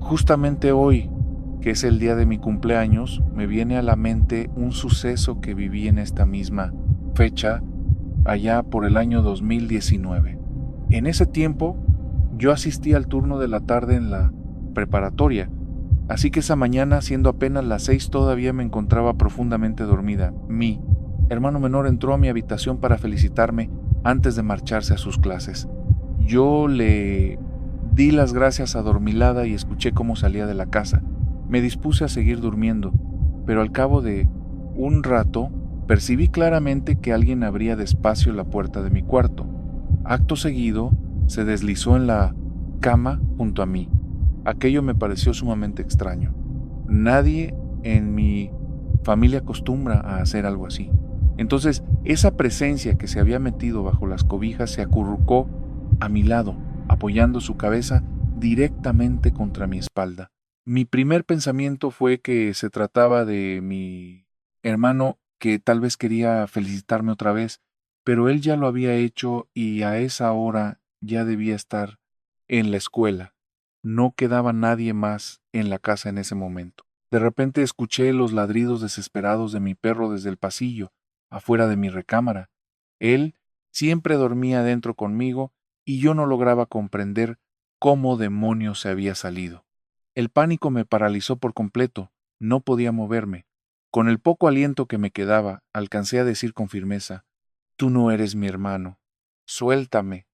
Justamente hoy, que es el día de mi cumpleaños, me viene a la mente un suceso que viví en esta misma fecha, allá por el año 2019. En ese tiempo, yo asistí al turno de la tarde en la preparatoria, así que esa mañana, siendo apenas las 6, todavía me encontraba profundamente dormida. Mi hermano menor entró a mi habitación para felicitarme antes de marcharse a sus clases. Yo le di las gracias adormilada y escuché cómo salía de la casa. Me dispuse a seguir durmiendo, pero al cabo de un rato percibí claramente que alguien abría despacio la puerta de mi cuarto. Acto seguido, se deslizó en la cama junto a mí. Aquello me pareció sumamente extraño. Nadie en mi familia acostumbra a hacer algo así. Entonces, esa presencia que se había metido bajo las cobijas se acurrucó a mi lado, apoyando su cabeza directamente contra mi espalda. Mi primer pensamiento fue que se trataba de mi hermano, que tal vez quería felicitarme otra vez, pero él ya lo había hecho y a esa hora ya debía estar en la escuela. No quedaba nadie más en la casa en ese momento. De repente escuché los ladridos desesperados de mi perro desde el pasillo, afuera de mi recámara. Él siempre dormía dentro conmigo y yo no lograba comprender cómo demonios se había salido. El pánico me paralizó por completo, no podía moverme. Con el poco aliento que me quedaba, alcancé a decir con firmeza: «Tú no eres mi hermano. Suéltame».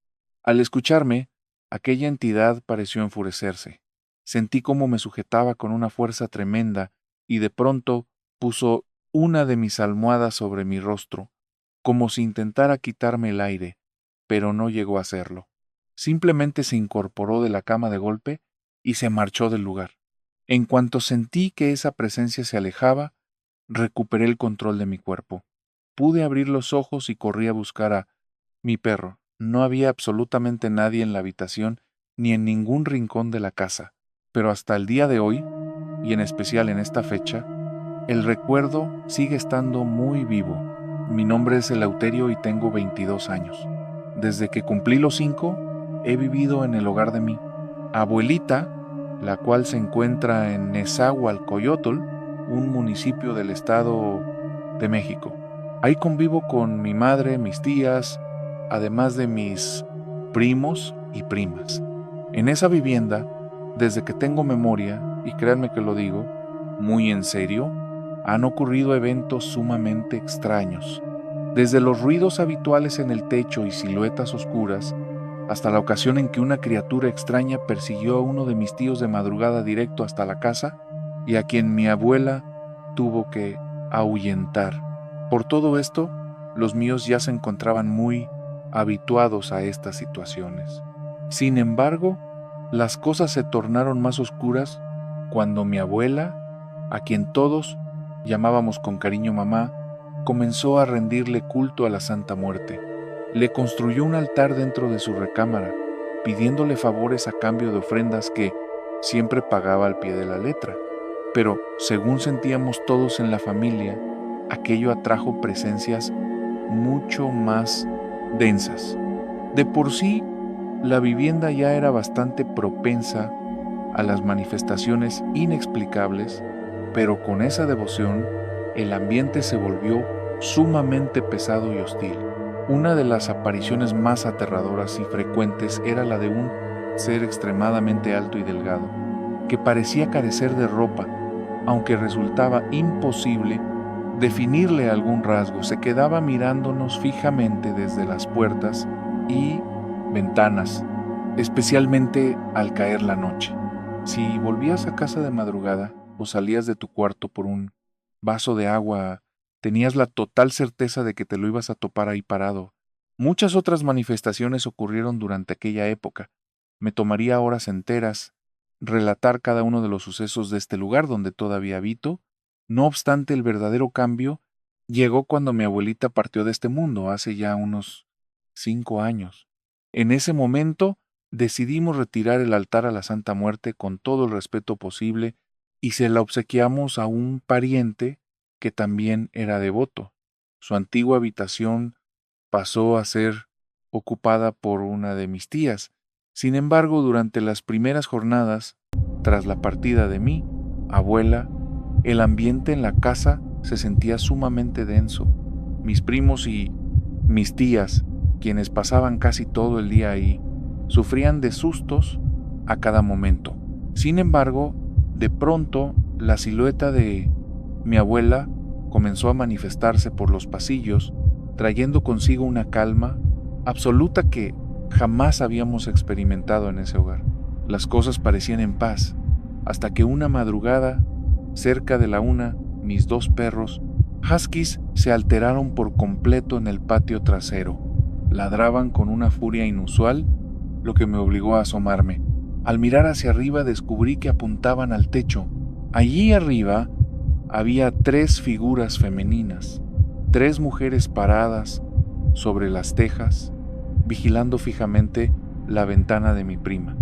Al escucharme, aquella entidad pareció enfurecerse. Sentí cómo me sujetaba con una fuerza tremenda y de pronto puso una de mis almohadas sobre mi rostro, como si intentara quitarme el aire, pero no llegó a hacerlo. Simplemente se incorporó de la cama de golpe y se marchó del lugar. En cuanto sentí que esa presencia se alejaba, recuperé el control de mi cuerpo. Pude abrir los ojos y corrí a buscar a mi perro. No había absolutamente nadie en la habitación ni en ningún rincón de la casa, pero hasta el día de hoy, y en especial en esta fecha, el recuerdo sigue estando muy vivo. Mi nombre es Eleuterio y tengo 22 años. Desde que cumplí los 5, he vivido en el hogar de mi abuelita, la cual se encuentra en Nezahualcóyotl, un municipio del estado de México. Ahí convivo con mi madre, mis tías, además de mis primos y primas. En esa vivienda, desde que tengo memoria, y créanme que lo digo muy en serio, han ocurrido eventos sumamente extraños, desde los ruidos habituales en el techo y siluetas oscuras, hasta la ocasión en que una criatura extraña persiguió a uno de mis tíos de madrugada directo hasta la casa y a quien mi abuela tuvo que ahuyentar. Por todo esto, los míos ya se encontraban muy habituados a estas situaciones. Sin embargo, las cosas se tornaron más oscuras cuando mi abuela, a quien todos llamábamos con cariño mamá, comenzó a rendirle culto a la Santa Muerte. Le construyó un altar dentro de su recámara, pidiéndole favores a cambio de ofrendas que siempre pagaba al pie de la letra. Pero, según sentíamos todos en la familia, aquello atrajo presencias mucho más densas. De por sí, la vivienda ya era bastante propensa a las manifestaciones inexplicables, pero con esa devoción, el ambiente se volvió sumamente pesado y hostil. Una de las apariciones más aterradoras y frecuentes era la de un ser extremadamente alto y delgado, que parecía carecer de ropa, aunque resultaba imposible definirle algún rasgo. Se quedaba mirándonos fijamente desde las puertas y ventanas, especialmente al caer la noche. Si volvías a casa de madrugada o salías de tu cuarto por un vaso de agua, tenías la total certeza de que te lo ibas a topar ahí parado. Muchas otras manifestaciones ocurrieron durante aquella época. Me tomaría horas enteras relatar cada uno de los sucesos de este lugar donde todavía habito. No obstante, el verdadero cambio llegó cuando mi abuelita partió de este mundo hace ya unos 5 años. En ese momento decidimos retirar el altar a la Santa Muerte con todo el respeto posible y se la obsequiamos a un pariente que también era devoto. Su antigua habitación pasó a ser ocupada por una de mis tías. Sin embargo, durante las primeras jornadas, Tras la partida de mi abuela, el ambiente en la casa se sentía sumamente denso. Mis primos y mis tías, quienes pasaban casi todo el día ahí, sufrían de sustos a cada momento. Sin embargo, de pronto, la silueta de mi abuela comenzó a manifestarse por los pasillos, trayendo consigo una calma absoluta que jamás habíamos experimentado en ese hogar. Las cosas parecían en paz, hasta que una madrugada, cerca de la 1, mis 2 perros, huskies, se alteraron por completo en el patio trasero. Ladraban con una furia inusual, lo que me obligó a asomarme. Al mirar hacia arriba descubrí que apuntaban al techo. Allí arriba había 3 figuras femeninas, 3 mujeres paradas sobre las tejas, vigilando fijamente la ventana de mi prima.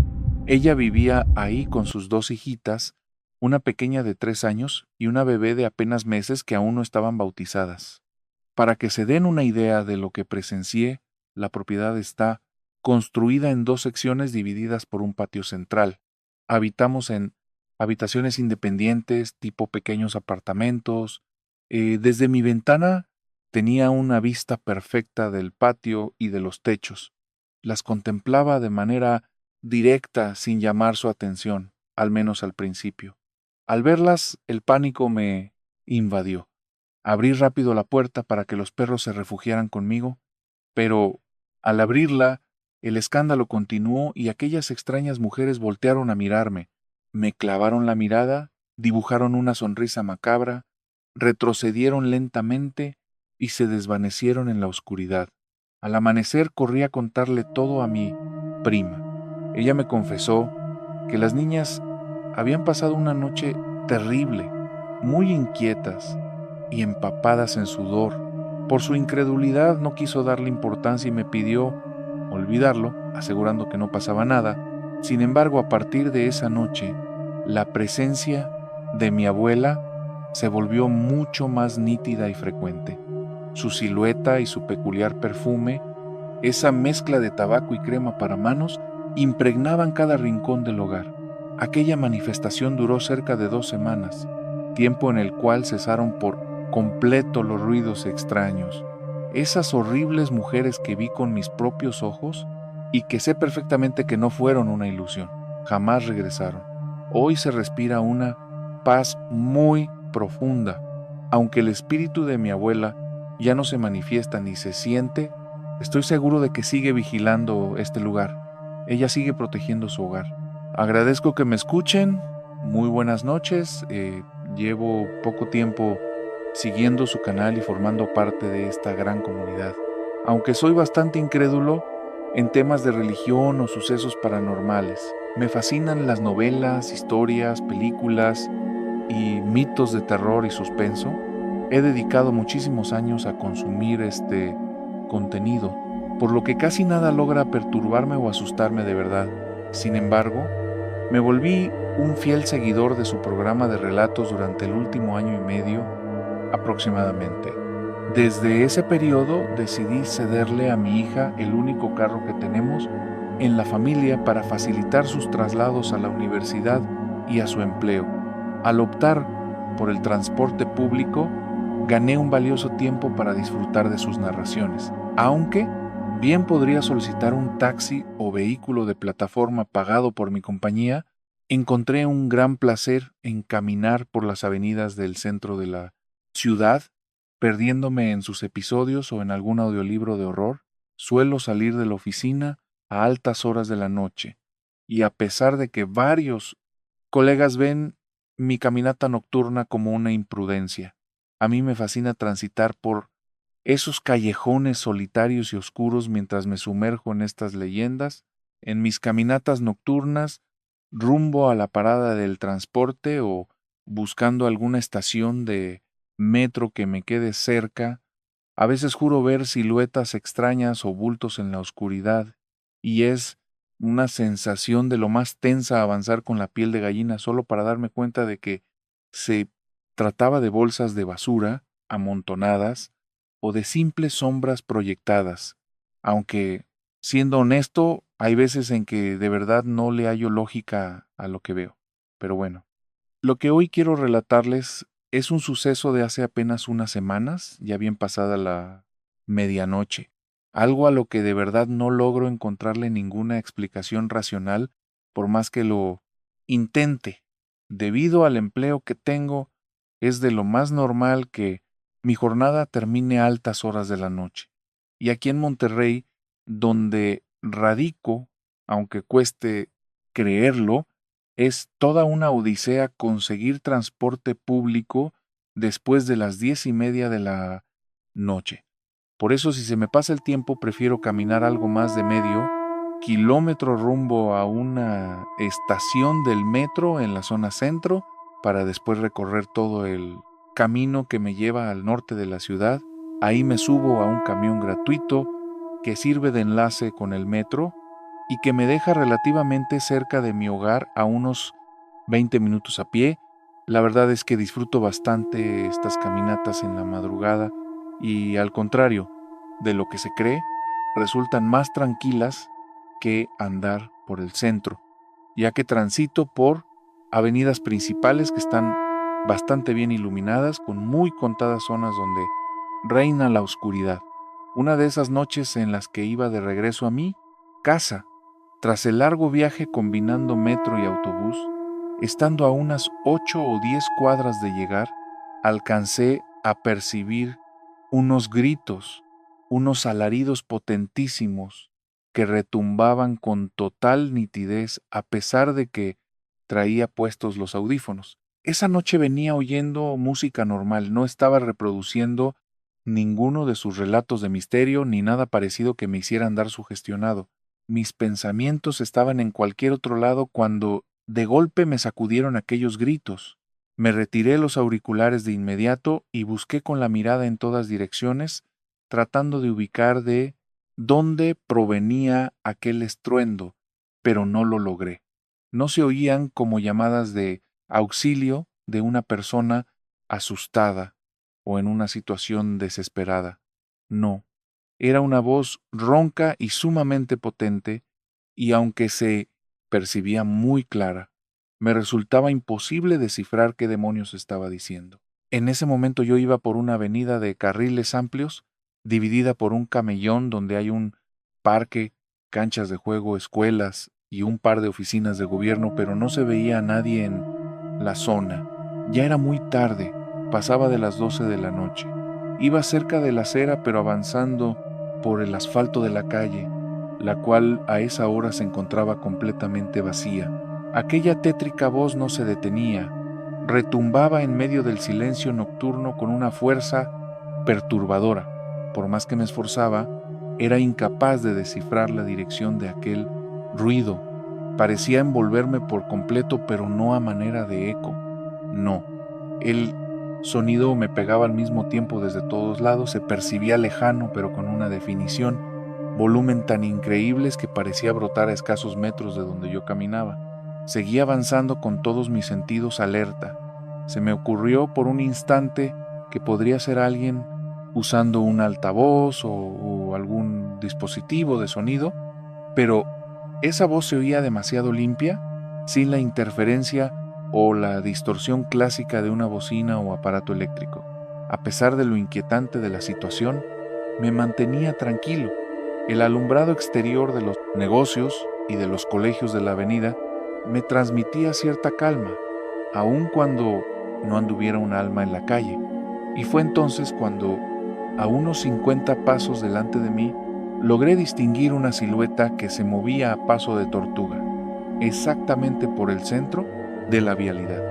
Ella vivía ahí con sus 2 hijitas, una pequeña de 3 años y una bebé de apenas meses que aún no estaban bautizadas. Para que se den una idea de lo que presencié, la propiedad está construida en 2 secciones divididas por un patio central. Habitamos en habitaciones independientes, tipo pequeños apartamentos. Desde mi ventana tenía una vista perfecta del patio y de los techos. Las contemplaba de manera directa sin llamar su atención, al menos al principio. Al verlas, el pánico me invadió. Abrí rápido la puerta para que los perros se refugiaran conmigo, pero al abrirla, el escándalo continuó y aquellas extrañas mujeres voltearon a mirarme. Me clavaron la mirada, dibujaron una sonrisa macabra, retrocedieron lentamente y se desvanecieron en la oscuridad. Al amanecer corrí a contarle todo a mi prima. Ella me confesó que las niñas habían pasado una noche terrible, muy inquietas y empapadas en sudor. Por su incredulidad no quiso darle importancia y me pidió olvidarlo, asegurando que no pasaba nada. Sin embargo, a partir de esa noche, la presencia de mi abuela se volvió mucho más nítida y frecuente. Su silueta y su peculiar perfume, esa mezcla de tabaco y crema para manos, impregnaban cada rincón del hogar. Aquella manifestación duró cerca de 2 semanas, tiempo en el cual cesaron por completo los ruidos extraños. Esas horribles mujeres que vi con mis propios ojos y que sé perfectamente que no fueron una ilusión, jamás regresaron. Hoy se respira una paz muy profunda. Aunque el espíritu de mi abuela ya no se manifiesta ni se siente, estoy seguro de que sigue vigilando este lugar. Ella sigue protegiendo su hogar. Agradezco que me escuchen. Muy buenas noches. Llevo poco tiempo siguiendo su canal y formando parte de esta gran comunidad. Aunque soy bastante incrédulo en temas de religión o sucesos paranormales, me fascinan las novelas, historias, películas y mitos de terror y suspenso. He dedicado muchísimos años a consumir este contenido, por lo que casi nada logra perturbarme o asustarme de verdad. Sin embargo, me volví un fiel seguidor de su programa de relatos durante el último año y medio aproximadamente. Desde ese periodo decidí cederle a mi hija el único carro que tenemos en la familia para facilitar sus traslados a la universidad y a su empleo. Al optar por el transporte público, gané un valioso tiempo para disfrutar de sus narraciones, aunque bien podría solicitar un taxi o vehículo de plataforma pagado por mi compañía. Encontré un gran placer en caminar por las avenidas del centro de la ciudad, perdiéndome en sus episodios o en algún audiolibro de horror. Suelo salir de la oficina a altas horas de la noche, y a pesar de que varios colegas ven mi caminata nocturna como una imprudencia, a mí me fascina transitar por esos callejones solitarios y oscuros mientras me sumerjo en estas leyendas. En mis caminatas nocturnas, rumbo a la parada del transporte o buscando alguna estación de metro que me quede cerca, a veces juro ver siluetas extrañas o bultos en la oscuridad, y es una sensación de lo más tensa avanzar con la piel de gallina solo para darme cuenta de que se trataba de bolsas de basura amontonadas o de simples sombras proyectadas, aunque, siendo honesto, hay veces en que de verdad no le hallo lógica a lo que veo. Pero bueno, lo que hoy quiero relatarles es un suceso de hace apenas unas semanas, ya bien pasada la medianoche. Algo a lo que de verdad no logro encontrarle ninguna explicación racional, por más que lo intente. Debido al empleo que tengo, es de lo más normal que mi jornada termine a altas horas de la noche. Y aquí en Monterrey, donde radico, aunque cueste creerlo, es toda una odisea conseguir transporte público después de las 10:30 de la noche. Por eso, si se me pasa el tiempo, prefiero caminar algo más de medio kilómetro rumbo a una estación del metro en la zona centro para después recorrer todo el camino que me lleva al norte de la ciudad. Ahí me subo a un camión gratuito que sirve de enlace con el metro y que me deja relativamente cerca de mi hogar a unos 20 minutos a pie. La verdad es que disfruto bastante estas caminatas en la madrugada y, al contrario de lo que se cree, resultan más tranquilas que andar por el centro, ya que transito por avenidas principales que están bastante bien iluminadas, con muy contadas zonas donde reina la oscuridad. Una de esas noches en las que iba de regreso a mi casa, tras el largo viaje combinando metro y autobús, estando a unas 8 o 10 cuadras de llegar, alcancé a percibir unos gritos, unos alaridos potentísimos que retumbaban con total nitidez a pesar de que traía puestos los audífonos. Esa noche venía oyendo música normal, no estaba reproduciendo ninguno de sus relatos de misterio ni nada parecido que me hiciera andar sugestionado. Mis pensamientos estaban en cualquier otro lado cuando de golpe me sacudieron aquellos gritos. Me retiré los auriculares de inmediato y busqué con la mirada en todas direcciones, tratando de ubicar de dónde provenía aquel estruendo, pero no lo logré. No se oían como llamadas de auxilio de una persona asustada o en una situación desesperada. No, era una voz ronca y sumamente potente, y aunque se percibía muy clara, me resultaba imposible descifrar qué demonios estaba diciendo. En ese momento yo iba por una avenida de carriles amplios, dividida por un camellón donde hay un parque, canchas de juego, escuelas y un par de oficinas de gobierno, pero no se veía a nadie en la zona. Ya era muy tarde, pasaba de las 12 de la noche. Iba cerca de la acera, pero avanzando por el asfalto de la calle, la cual a esa hora se encontraba completamente vacía. Aquella tétrica voz no se detenía, retumbaba en medio del silencio nocturno con una fuerza perturbadora. Por más que me esforzaba, era incapaz de descifrar la dirección de aquel ruido. Parecía envolverme por completo, pero no a manera de eco. No. El sonido me pegaba al mismo tiempo desde todos lados, se percibía lejano, pero con una definición, volumen tan increíbles que parecía brotar a escasos metros de donde yo caminaba. Seguí avanzando con todos mis sentidos alerta. Se me ocurrió por un instante que podría ser alguien usando un altavoz o algún dispositivo de sonido, pero esa voz se oía demasiado limpia, sin la interferencia o la distorsión clásica de una bocina o aparato eléctrico. A pesar de lo inquietante de la situación, me mantenía tranquilo. El alumbrado exterior de los negocios y de los colegios de la avenida me transmitía cierta calma, aun cuando no anduviera un alma en la calle. Y fue entonces cuando, a unos 50 pasos delante de mí, logré distinguir una silueta que se movía a paso de tortuga, exactamente por el centro de la vialidad.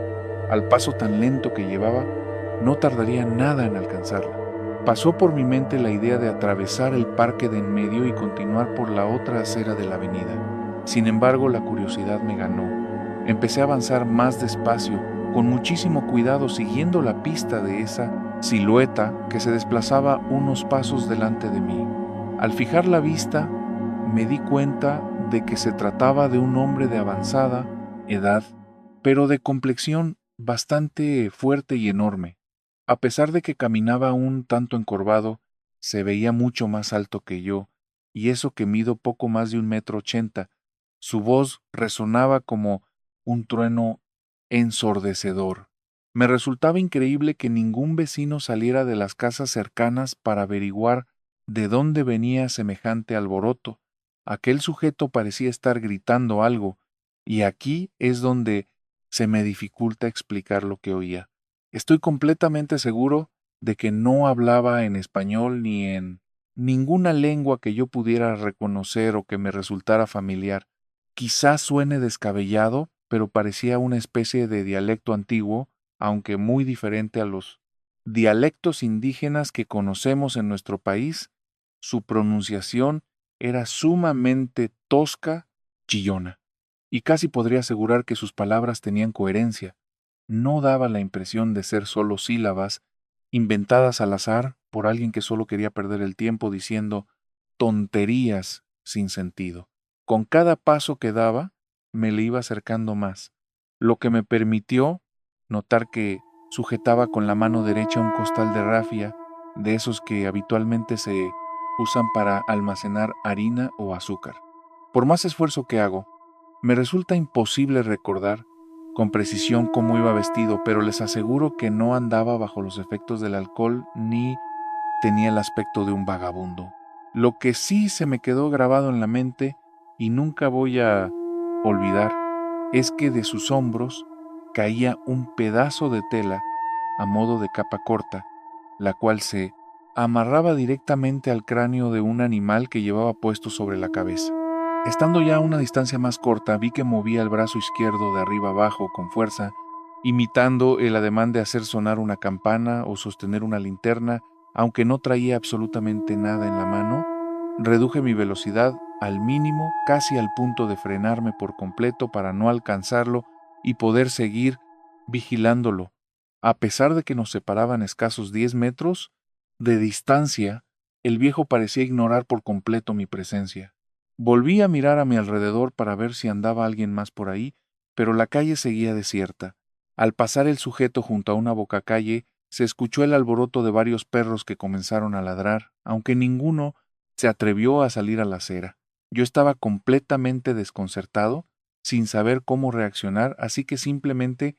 Al paso tan lento que llevaba, no tardaría nada en alcanzarla. Pasó por mi mente la idea de atravesar el parque de en medio y continuar por la otra acera de la avenida. Sin embargo, la curiosidad me ganó. Empecé a avanzar más despacio, con muchísimo cuidado, siguiendo la pista de esa silueta que se desplazaba unos pasos delante de mí. Al fijar la vista, me di cuenta de que se trataba de un hombre de avanzada edad, pero de complexión bastante fuerte y enorme. A pesar de que caminaba un tanto encorvado, se veía mucho más alto que yo, y eso que mido poco más de 1,80 m. Su voz resonaba como un trueno ensordecedor. Me resultaba increíble que ningún vecino saliera de las casas cercanas para averiguar de dónde venía semejante alboroto. Aquel sujeto parecía estar gritando algo, y aquí es donde se me dificulta explicar lo que oía. Estoy completamente seguro de que no hablaba en español ni en ninguna lengua que yo pudiera reconocer o que me resultara familiar. Quizás suene descabellado, pero parecía una especie de dialecto antiguo, aunque muy diferente a los dialectos indígenas que conocemos en nuestro país. Su pronunciación era sumamente tosca, chillona, y casi podría asegurar que sus palabras tenían coherencia. No daba la impresión de ser solo sílabas inventadas al azar por alguien que solo quería perder el tiempo diciendo tonterías sin sentido. Con cada paso que daba, me le iba acercando más, lo que me permitió notar que sujetaba con la mano derecha un costal de rafia, de esos que habitualmente se usan para almacenar harina o azúcar. Por más esfuerzo que hago, me resulta imposible recordar con precisión cómo iba vestido, pero les aseguro que no andaba bajo los efectos del alcohol ni tenía el aspecto de un vagabundo. Lo que sí se me quedó grabado en la mente y nunca voy a olvidar es que de sus hombros caía un pedazo de tela a modo de capa corta, la cual se amarraba directamente al cráneo de un animal que llevaba puesto sobre la cabeza. Estando ya a una distancia más corta, vi que movía el brazo izquierdo de arriba abajo con fuerza, imitando el ademán de hacer sonar una campana o sostener una linterna. Aunque no traía absolutamente nada en la mano, reduje mi velocidad al mínimo, casi al punto de frenarme por completo para no alcanzarlo y poder seguir vigilándolo. A pesar de que nos separaban escasos 10 metros de distancia, el viejo parecía ignorar por completo mi presencia. Volví a mirar a mi alrededor para ver si andaba alguien más por ahí, pero la calle seguía desierta. Al pasar el sujeto junto a una bocacalle, se escuchó el alboroto de varios perros que comenzaron a ladrar, aunque ninguno se atrevió a salir a la acera. Yo estaba completamente desconcertado, sin saber cómo reaccionar, así que simplemente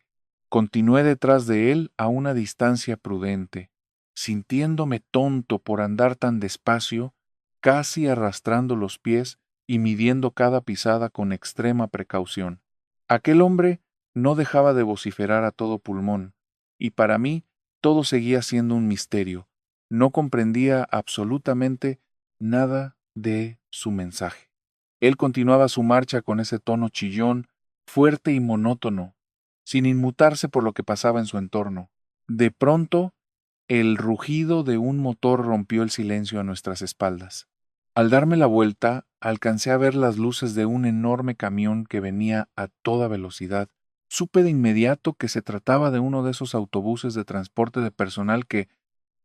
continué detrás de él a una distancia prudente, sintiéndome tonto por andar tan despacio, casi arrastrando los pies y midiendo cada pisada con extrema precaución. Aquel hombre no dejaba de vociferar a todo pulmón, y para mí todo seguía siendo un misterio. No comprendía absolutamente nada de su mensaje. Él continuaba su marcha con ese tono chillón, fuerte y monótono, sin inmutarse por lo que pasaba en su entorno. De pronto, el rugido de un motor rompió el silencio a nuestras espaldas. Al darme la vuelta, alcancé a ver las luces de un enorme camión que venía a toda velocidad. Supe de inmediato que se trataba de uno de esos autobuses de transporte de personal que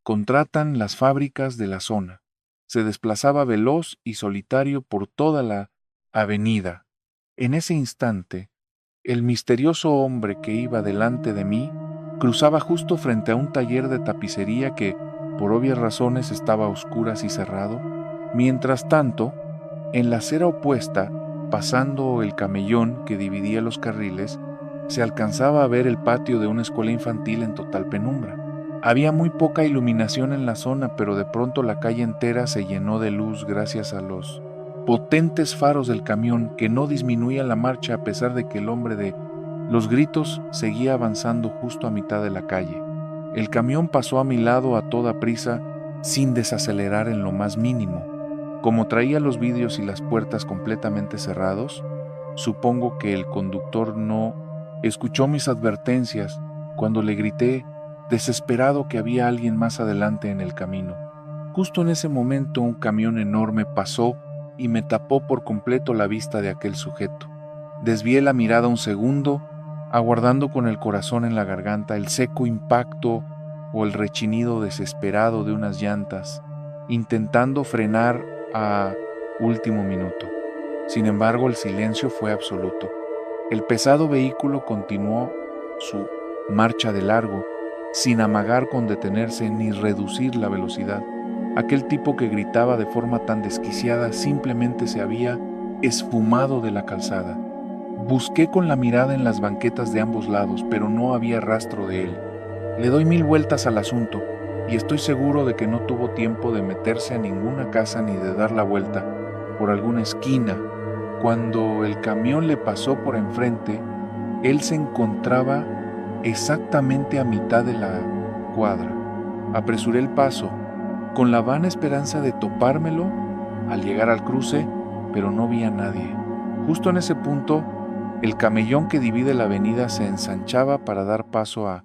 contratan las fábricas de la zona. Se desplazaba veloz y solitario por toda la avenida. En ese instante, el misterioso hombre que iba delante de mí cruzaba justo frente a un taller de tapicería que, por obvias razones, estaba a oscuras y cerrado. Mientras tanto, en la acera opuesta, pasando el camellón que dividía los carriles, se alcanzaba a ver el patio de una escuela infantil en total penumbra. Había muy poca iluminación en la zona, pero de pronto la calle entera se llenó de luz gracias a los potentes faros del camión que no disminuía la marcha a pesar de que el hombre de los gritos seguía avanzando justo a mitad de la calle. El camión pasó a mi lado a toda prisa, sin desacelerar en lo más mínimo. Como traía los vidrios y las puertas completamente cerrados, supongo que el conductor no escuchó mis advertencias cuando le grité desesperado que había alguien más adelante en el camino. Justo en ese momento un camión enorme pasó y me tapó por completo la vista de aquel sujeto. Desvié la mirada un segundo, aguardando con el corazón en la garganta el seco impacto o el rechinido desesperado de unas llantas, intentando frenar a último minuto. Sin embargo, el silencio fue absoluto. El pesado vehículo continuó su marcha de largo, sin amagar con detenerse ni reducir la velocidad. Aquel tipo que gritaba de forma tan desquiciada simplemente se había esfumado de la calzada. Busqué con la mirada en las banquetas de ambos lados, pero no había rastro de él. Le doy 1000 vueltas al asunto y estoy seguro de que no tuvo tiempo de meterse a ninguna casa ni de dar la vuelta por alguna esquina. Cuando el camión le pasó por enfrente, él se encontraba exactamente a mitad de la cuadra. Apresuré el paso, con la vana esperanza de topármelo al llegar al cruce, pero no vi a nadie. Justo en ese punto, el camellón que divide la avenida se ensanchaba para dar paso a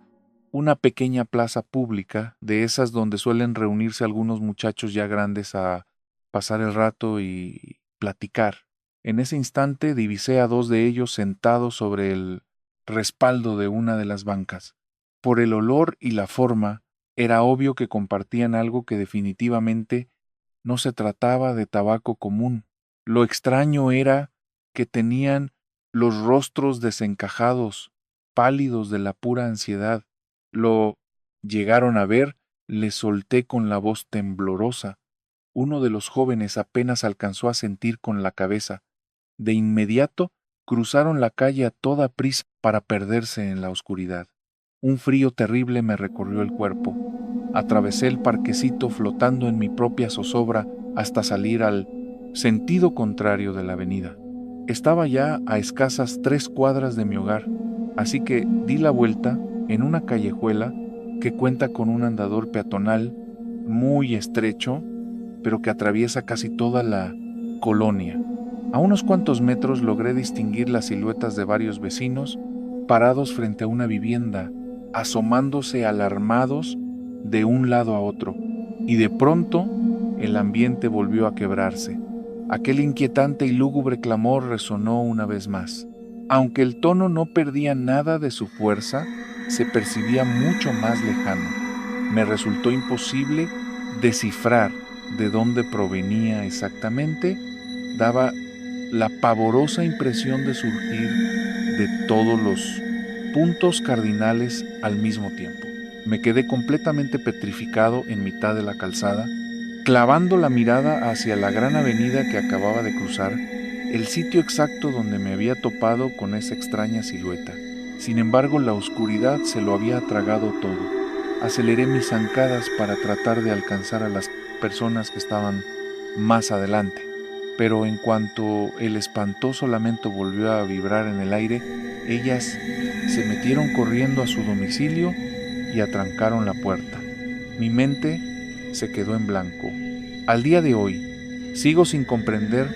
una pequeña plaza pública, de esas donde suelen reunirse algunos muchachos ya grandes a pasar el rato y platicar. En ese instante divisé a 2 de ellos sentados sobre el respaldo de una de las bancas. Por el olor y la forma, era obvio que compartían algo que definitivamente no se trataba de tabaco común. Lo extraño era que tenían los rostros desencajados, pálidos de la pura ansiedad. Lo llegaron a ver, le solté con la voz temblorosa. Uno de los jóvenes apenas alcanzó a sentir con la cabeza. De inmediato cruzaron la calle a toda prisa para perderse en la oscuridad. Un frío terrible me recorrió el cuerpo. Atravesé el parquecito flotando en mi propia zozobra hasta salir al sentido contrario de la avenida. Estaba ya a escasas 3 cuadras de mi hogar, así que di la vuelta en una callejuela que cuenta con un andador peatonal muy estrecho, pero que atraviesa casi toda la colonia. A unos cuantos metros logré distinguir las siluetas de varios vecinos parados frente a una vivienda, asomándose alarmados de un lado a otro, y de pronto el ambiente volvió a quebrarse. Aquel inquietante y lúgubre clamor resonó una vez más. Aunque el tono no perdía nada de su fuerza, se percibía mucho más lejano. Me resultó imposible descifrar de dónde provenía exactamente. Daba la pavorosa impresión de surgir de todos los puntos cardinales al mismo tiempo. Me quedé completamente petrificado en mitad de la calzada, clavando la mirada hacia la gran avenida que acababa de cruzar, el sitio exacto donde me había topado con esa extraña silueta. Sin embargo, la oscuridad se lo había tragado todo. Aceleré mis zancadas para tratar de alcanzar a las personas que estaban más adelante, pero en cuanto el espantoso lamento volvió a vibrar en el aire, ellas se metieron corriendo a su domicilio y atrancaron la puerta. Mi mente se quedó en blanco. Al día de hoy, sigo sin comprender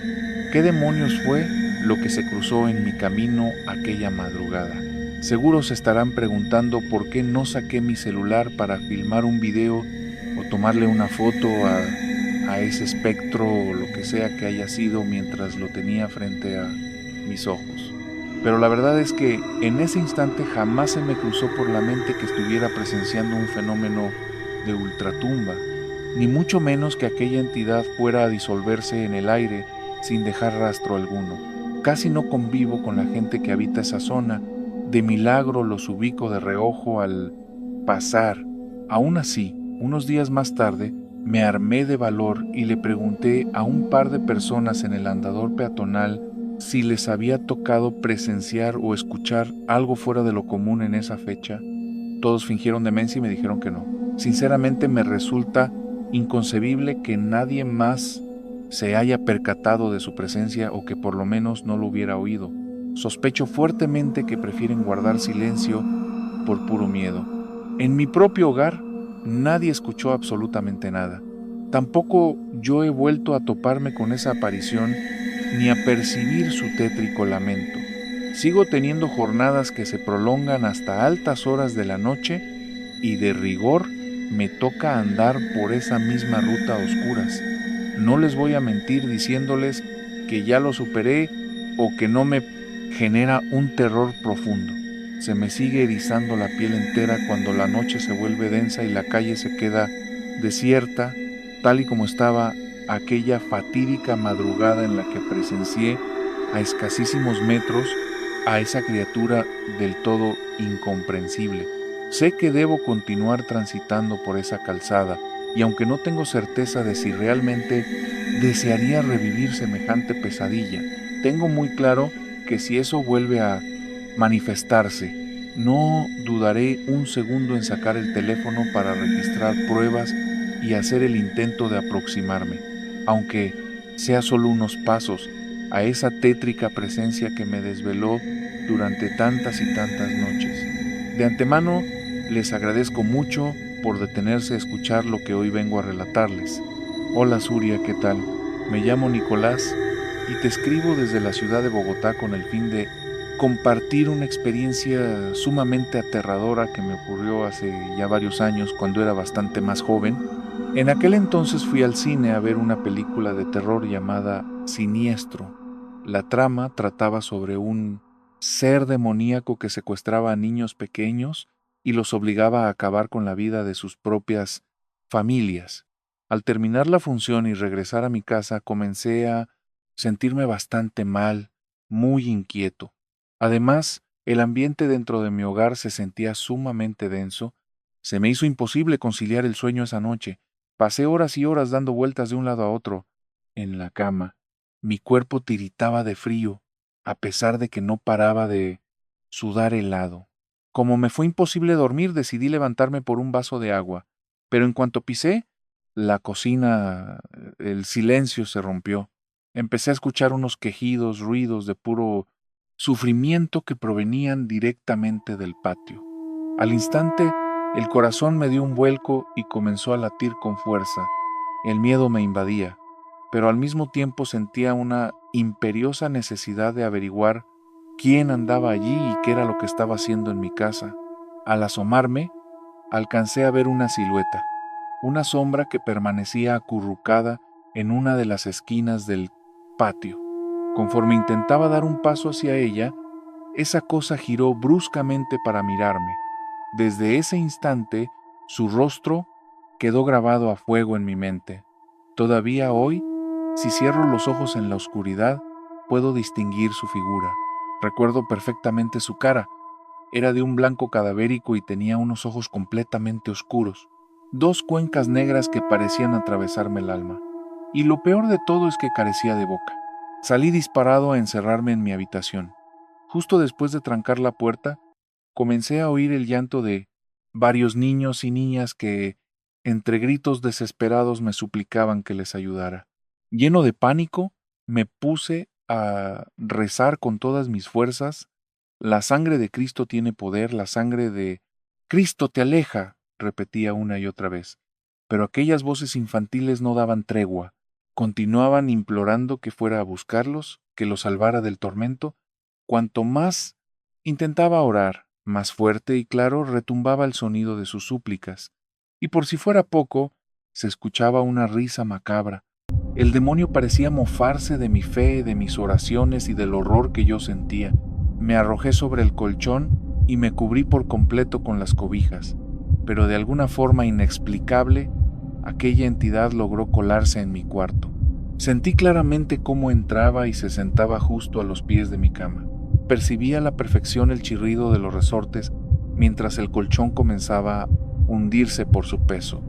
qué demonios fue lo que se cruzó en mi camino aquella madrugada. Seguro se estarán preguntando por qué no saqué mi celular para filmar un video o tomarle una foto a ese espectro o lo que sea que haya sido mientras lo tenía frente a mis ojos. Pero la verdad es que en ese instante jamás se me cruzó por la mente que estuviera presenciando un fenómeno de ultratumba, ni mucho menos que aquella entidad fuera a disolverse en el aire sin dejar rastro alguno. Casi no convivo con la gente que habita esa zona, de milagro los ubico de reojo al pasar. Aún así, unos días más tarde, me armé de valor y le pregunté a un par de personas en el andador peatonal si les había tocado presenciar o escuchar algo fuera de lo común en esa fecha. Todos fingieron demencia y me dijeron que no. Sinceramente me resulta inconcebible que nadie más se haya percatado de su presencia o que por lo menos no lo hubiera oído. Sospecho fuertemente que prefieren guardar silencio por puro miedo. En mi propio hogar, nadie escuchó absolutamente nada. Tampoco yo he vuelto a toparme con esa aparición ni a percibir su tétrico lamento. Sigo teniendo jornadas que se prolongan hasta altas horas de la noche y de rigor me toca andar por esa misma ruta a oscuras. No les voy a mentir diciéndoles que ya lo superé o que no me genera un terror profundo. Se me sigue erizando la piel entera cuando la noche se vuelve densa y la calle se queda desierta, tal y como estaba aquella fatídica madrugada en la que presencié a escasísimos metros a esa criatura del todo incomprensible. Sé que debo continuar transitando por esa calzada y aunque no tengo certeza de si realmente desearía revivir semejante pesadilla, tengo muy claro que si eso vuelve a manifestarse, no dudaré un segundo en sacar el teléfono para registrar pruebas y hacer el intento de aproximarme, aunque sea solo unos pasos, a esa tétrica presencia que me desveló durante tantas y tantas noches. De antemano, les agradezco mucho por detenerse a escuchar lo que hoy vengo a relatarles. Hola Suria, ¿qué tal? Me llamo Nicolás y te escribo desde la ciudad de Bogotá con el fin de compartir una experiencia sumamente aterradora que me ocurrió hace ya varios años cuando era bastante más joven. En aquel entonces fui al cine a ver una película de terror llamada Siniestro. La trama trataba sobre un ser demoníaco que secuestraba a niños pequeños y los obligaba a acabar con la vida de sus propias familias. Al terminar la función y regresar a mi casa, comencé a sentirme bastante mal, muy inquieto. Además, el ambiente dentro de mi hogar se sentía sumamente denso. Se me hizo imposible conciliar el sueño esa noche. Pasé horas y horas dando vueltas de un lado a otro en la cama. Mi cuerpo tiritaba de frío, a pesar de que no paraba de sudar helado. Como me fue imposible dormir, decidí levantarme por un vaso de agua, pero en cuanto pisé la cocina, el silencio se rompió. Empecé a escuchar unos quejidos, ruidos de puro sufrimiento que provenían directamente del patio. Al instante, el corazón me dio un vuelco y comenzó a latir con fuerza. El miedo me invadía, pero al mismo tiempo sentía una imperiosa necesidad de averiguar quién andaba allí y qué era lo que estaba haciendo en mi casa. Al asomarme, alcancé a ver una silueta, una sombra que permanecía acurrucada en una de las esquinas del patio. Conforme intentaba dar un paso hacia ella, esa cosa giró bruscamente para mirarme. Desde ese instante, su rostro quedó grabado a fuego en mi mente. Todavía hoy, si cierro los ojos en la oscuridad, puedo distinguir su figura. Recuerdo perfectamente su cara. Era de un blanco cadavérico y tenía unos ojos completamente oscuros, dos cuencas negras que parecían atravesarme el alma. Y lo peor de todo es que carecía de boca. Salí disparado a encerrarme en mi habitación. Justo después de trancar la puerta, comencé a oír el llanto de varios niños y niñas que, entre gritos desesperados, me suplicaban que les ayudara. Lleno de pánico, me puse a rezar con todas mis fuerzas. La sangre de Cristo tiene poder, la sangre de Cristo te aleja, repetía una y otra vez. Pero aquellas voces infantiles no daban tregua. Continuaban implorando que fuera a buscarlos, que los salvara del tormento. Cuanto más intentaba orar, más fuerte y claro retumbaba el sonido de sus súplicas. Y por si fuera poco, se escuchaba una risa macabra. El demonio parecía mofarse de mi fe, de mis oraciones y del horror que yo sentía. Me arrojé sobre el colchón y me cubrí por completo con las cobijas, pero de alguna forma inexplicable, aquella entidad logró colarse en mi cuarto. Sentí claramente cómo entraba y se sentaba justo a los pies de mi cama. Percibía a la perfección el chirrido de los resortes mientras el colchón comenzaba a hundirse por su peso.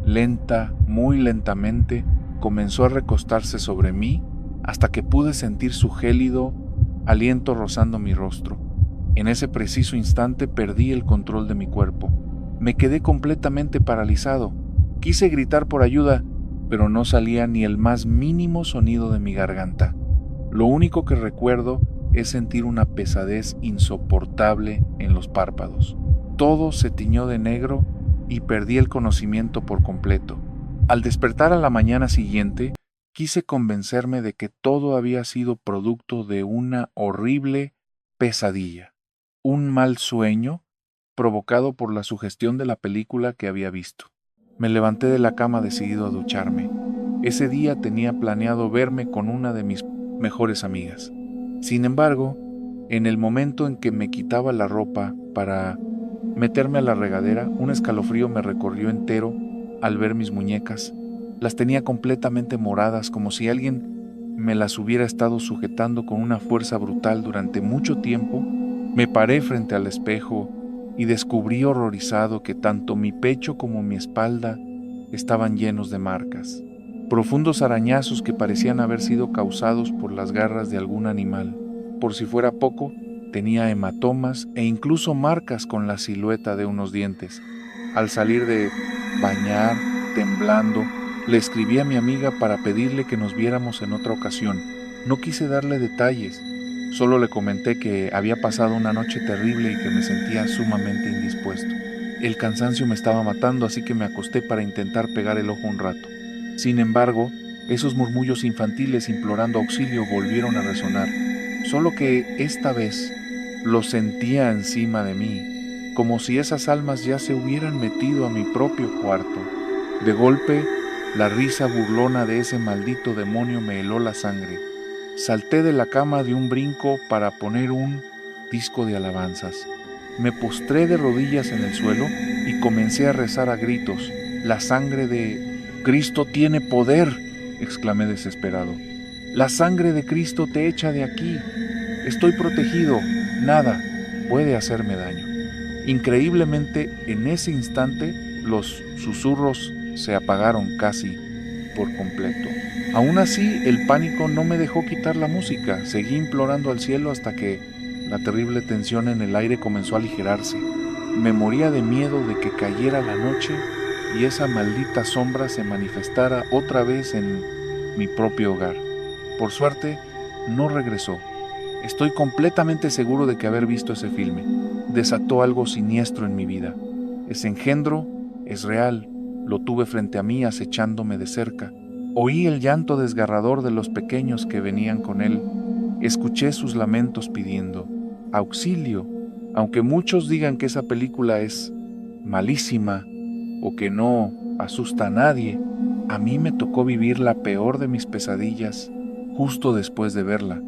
Lenta, muy lentamente, comenzó a recostarse sobre mí hasta que pude sentir su gélido aliento rozando mi rostro. En ese preciso instante perdí el control de mi cuerpo. Me quedé completamente paralizado. Quise gritar por ayuda, pero no salía ni el más mínimo sonido de mi garganta. Lo único que recuerdo es sentir una pesadez insoportable en los párpados. Todo se tiñó de negro y perdí el conocimiento por completo. Al despertar a la mañana siguiente, quise convencerme de que todo había sido producto de una horrible pesadilla, un mal sueño provocado por la sugestión de la película que había visto. Me levanté de la cama decidido a ducharme. Ese día tenía planeado verme con una de mis mejores amigas. Sin embargo, en el momento en que me quitaba la ropa para meterme a la regadera, un escalofrío me recorrió entero al ver mis muñecas. Las tenía completamente moradas, como si alguien me las hubiera estado sujetando con una fuerza brutal durante mucho tiempo. Me paré frente al espejo y descubrí horrorizado que tanto mi pecho como mi espalda estaban llenos de marcas, profundos arañazos que parecían haber sido causados por las garras de algún animal. por si fuera poco, tenía hematomas e incluso marcas con la silueta de unos dientes. Al salir de bañar, temblando, le escribí a mi amiga para pedirle que nos viéramos en otra ocasión. No quise darle detalles, solo le comenté que había pasado una noche terrible y que me sentía sumamente indispuesto. El cansancio me estaba matando, así que me acosté para intentar pegar el ojo un rato. Sin embargo, esos murmullos infantiles implorando auxilio volvieron a resonar, solo que esta vez los sentía encima de mí, como si esas almas ya se hubieran metido a mi propio cuarto. De golpe, la risa burlona de ese maldito demonio me heló la sangre. Salté de la cama de un brinco para poner un disco de alabanzas. Me postré de rodillas en el suelo y comencé a rezar a gritos. La sangre de Cristo tiene poder, exclamé desesperado. La sangre de Cristo te echa de aquí. Estoy protegido. Nada puede hacerme daño. Increíblemente, en ese instante, los susurros se apagaron casi por completo. Aún así, el pánico no me dejó quitar la música. Seguí implorando al cielo hasta que la terrible tensión en el aire comenzó a aligerarse. Me moría de miedo de que cayera la noche y esa maldita sombra se manifestara otra vez en mi propio hogar. Por suerte, no regresó. Estoy completamente seguro de que haber visto ese filme desató algo siniestro en mi vida. Ese engendro es real, lo tuve frente a mí acechándome de cerca. Oí el llanto desgarrador de los pequeños que venían con él. Escuché sus lamentos pidiendo auxilio. Aunque muchos digan que esa película es malísima o que no asusta a nadie, a mí me tocó vivir la peor de mis pesadillas justo después de verla.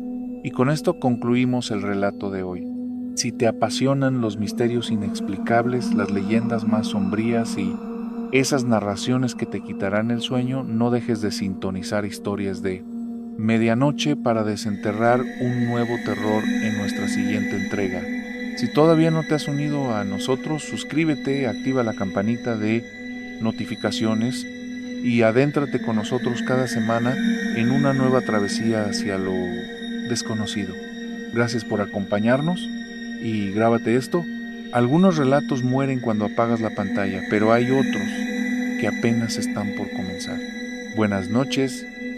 Y con esto concluimos el relato de hoy. Si te apasionan los misterios inexplicables, las leyendas más sombrías y esas narraciones que te quitarán el sueño, no dejes de sintonizar Historias de Medianoche para desenterrar un nuevo terror en nuestra siguiente entrega. Si todavía no te has unido a nosotros, suscríbete, activa la campanita de notificaciones y adéntrate con nosotros cada semana en una nueva travesía hacia lo desconocido. Gracias por acompañarnos y grábate esto. Algunos relatos mueren cuando apagas la pantalla, pero hay otros que apenas están por comenzar. Buenas noches